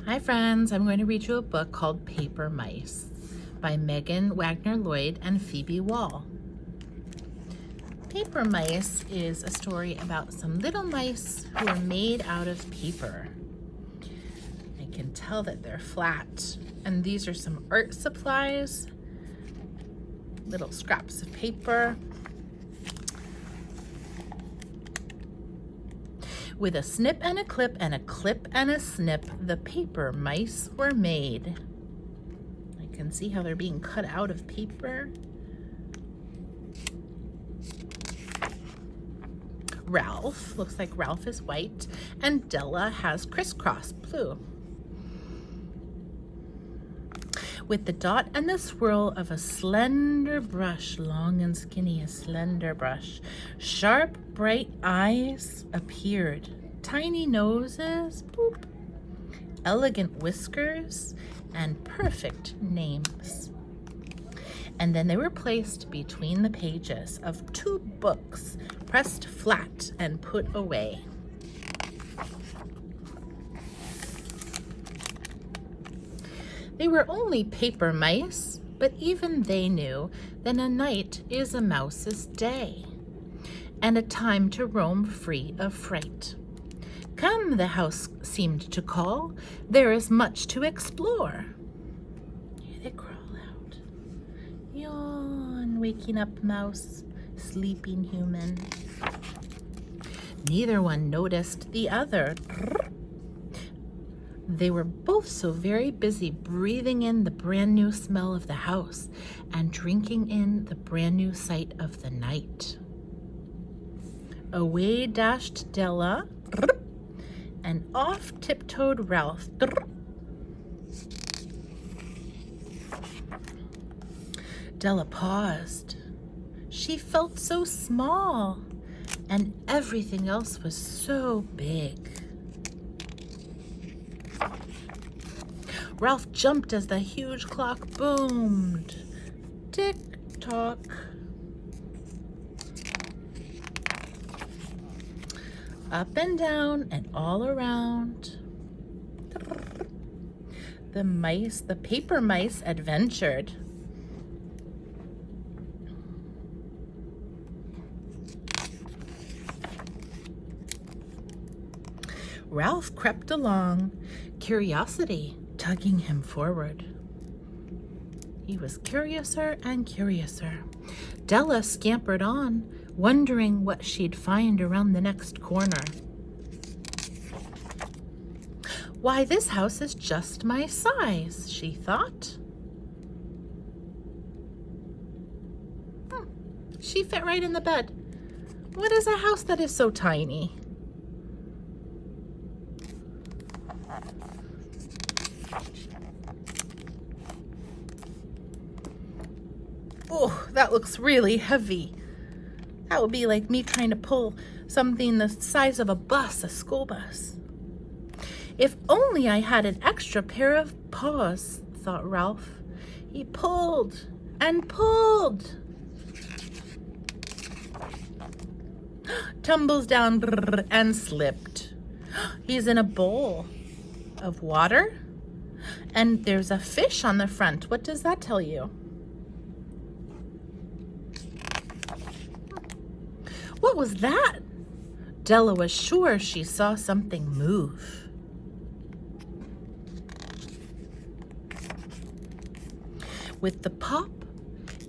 Hi friends, I'm going to read you a book called Paper Mice by Megan Wagner Lloyd and Phoebe Wall. Paper Mice is a story about some little mice who are made out of paper. I can tell that they're flat, and these are some art supplies, little scraps of paper. With a snip and a clip and a clip and a snip, the paper mice were made. I can see how they're being cut out of paper. Ralph, looks like Ralph is white, and Della has crisscross blue. With the dot and the swirl of a slender brush, long and skinny, a slender brush, sharp, bright eyes appeared, tiny noses, boop, elegant whiskers, and perfect names. And then they were placed between the pages of two books, pressed flat and put away. They were only paper mice, but even they knew that a night is a mouse's day, and a time to roam free of fright. Come, the house seemed to call, there is much to explore. Here they crawl out. Yawn, waking up mouse, sleeping human. Neither one noticed the other. They were both so very busy breathing in the brand new smell of the house and drinking in the brand new sight of the night. Away dashed Della, and off tiptoed Ralph. Della paused. She felt so small, and everything else was so big. Ralph jumped as the huge clock boomed. Tick-tock. Up and down and all around. The paper mice adventured. Ralph crept along, curiosity tugging him forward. He was curiouser and curiouser. Della scampered on, wondering what she'd find around the next corner. Why, this house is just my size, she thought. She fit right in the bed. What is a house that is so tiny? Oh, that looks really heavy. That would be like me trying to pull something the size of a bus, a school bus. If only I had an extra pair of paws, thought Ralph. He pulled and pulled. Tumbles down and slipped. He's in a bowl of water, and there's a fish on the front. What does that tell you? What was that? Della was sure she saw something move. With the pop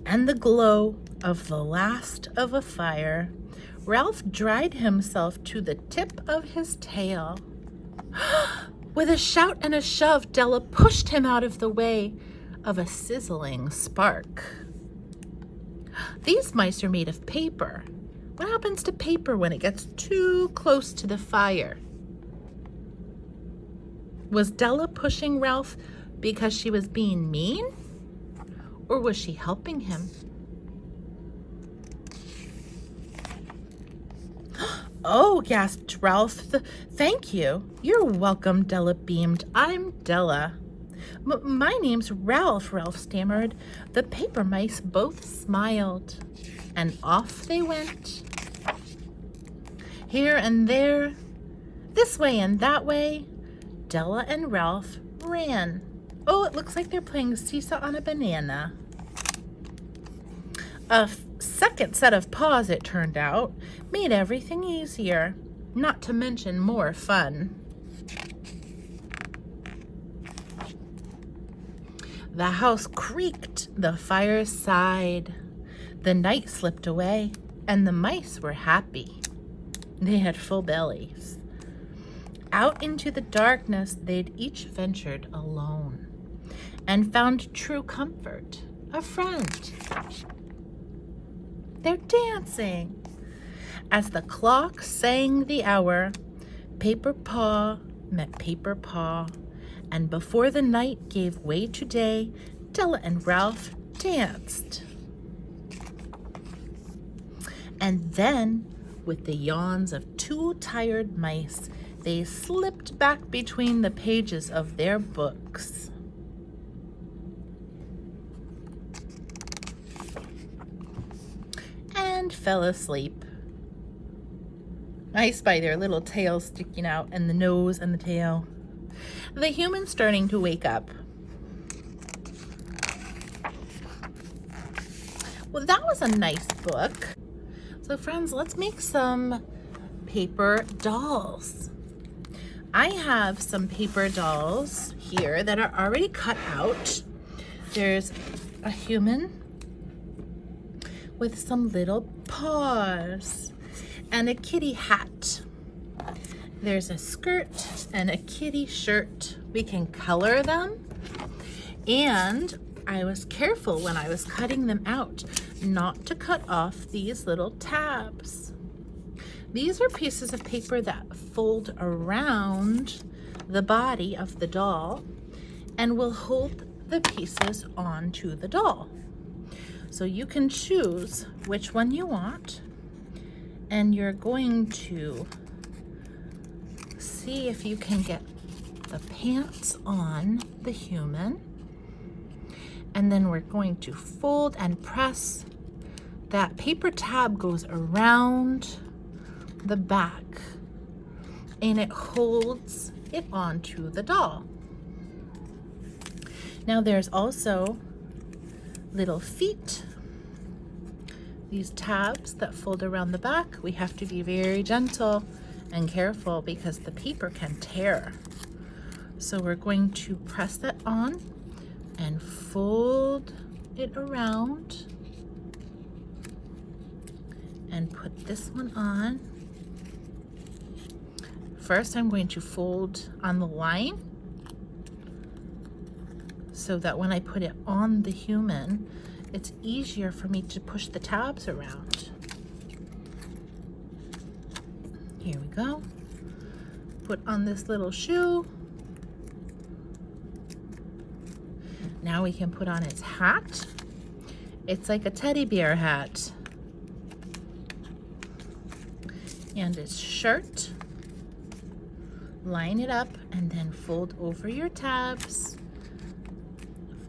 and the glow of the last of a fire, Ralph dried himself to the tip of his tail. With a shout and a shove, Della pushed him out of the way of a sizzling spark. These mice are made of paper. What happens to paper when it gets too close to the fire? Was Della pushing Ralph because she was being mean? Or was she helping him? Oh, gasped Ralph. Thank you. You're welcome, Della beamed. I'm Della. My name's Ralph, Ralph stammered. The paper mice both smiled, and off they went. Here and there, this way and that way, Della and Ralph ran. Oh, it looks like they're playing seesaw on a banana. A second set of paws, it turned out, made everything easier, not to mention more fun. The house creaked, the fire sighed. The night slipped away, and the mice were happy. They had full bellies. Out into the darkness they'd each ventured alone, and found true comfort, a friend. They're dancing. As the clock sang the hour, Paper Paw met Paper Paw, and before the night gave way to day, Della and Ralph danced. And then, with the yawns of two tired mice, they slipped back between the pages of their books. And fell asleep. I spy their little tails sticking out, and the nose and the tail. The human's starting to wake up. Well, that was a nice book. So friends, let's make some paper dolls. I have some paper dolls here that are already cut out. There's a human with some little paws and a kitty hat. There's a skirt and a kitty shirt. We can color them. And I was careful when I was cutting them out not to cut off these little tabs. These are pieces of paper that fold around the body of the doll and will hold the pieces onto the doll. So you can choose which one you want, and you're going to see if you can get the pants on the human. And then we're going to fold and press. That paper tab goes around the back and it holds it onto the doll. Now there's also little feet. These tabs that fold around the back, we have to be very gentle and careful because the paper can tear. So we're going to press that on and fold it around and put this one on. First, I'm going to fold on the line so that when I put it on the human, it's easier for me to push the tabs around. Here we go. Put on this little shoe. Now we can put on its hat. It's like a teddy bear hat. And its shirt. Line it up and then fold over your tabs.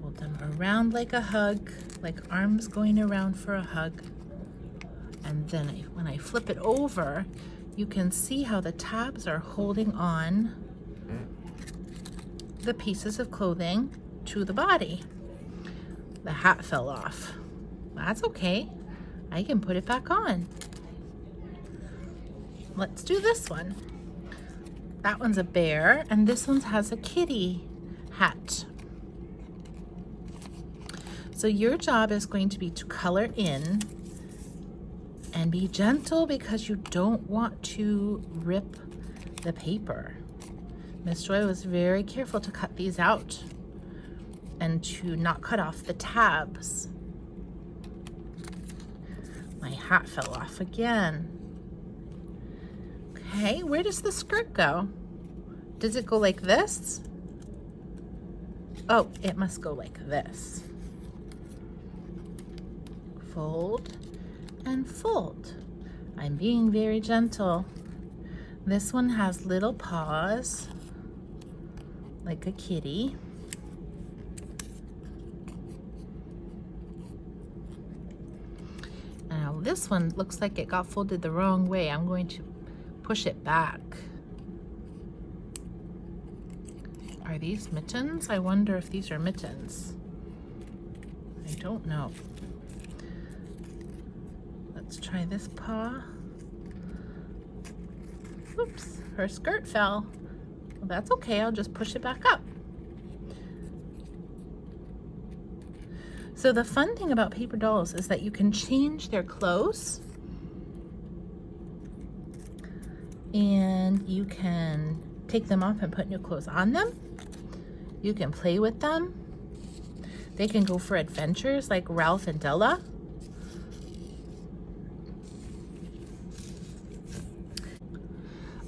Fold them around like a hug, like arms going around for a hug. And then when I flip it over, you can see how the tabs are holding on the pieces of clothing to the body. The hat fell off. That's okay. I can put it back on. Let's do this one. That one's a bear, and this one has a kitty hat. So your job is going to be to color in and be gentle because you don't want to rip the paper. Miss Joy was very careful to cut these out and to not cut off the tabs. My hat fell off again. Okay, where does the skirt go? Does it go like this? Oh, it must go like this. Fold and fold. I'm being very gentle. This one has little paws, like a kitty. Now this one looks like it got folded the wrong way. I'm going to push it back. Are these mittens? I wonder if these are mittens. I don't know. Let's try this paw. Oops, her skirt fell. Well, that's okay, I'll just push it back up. So the fun thing about paper dolls is that you can change their clothes, and you can take them off and put new clothes on them. You can play with them. They can go for adventures like Ralph and Della.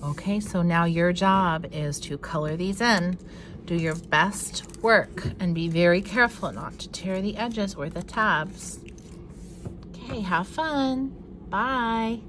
Okay, so now your job is to color these in. Do your best work and be very careful not to tear the edges or the tabs. Okay, have fun. Bye.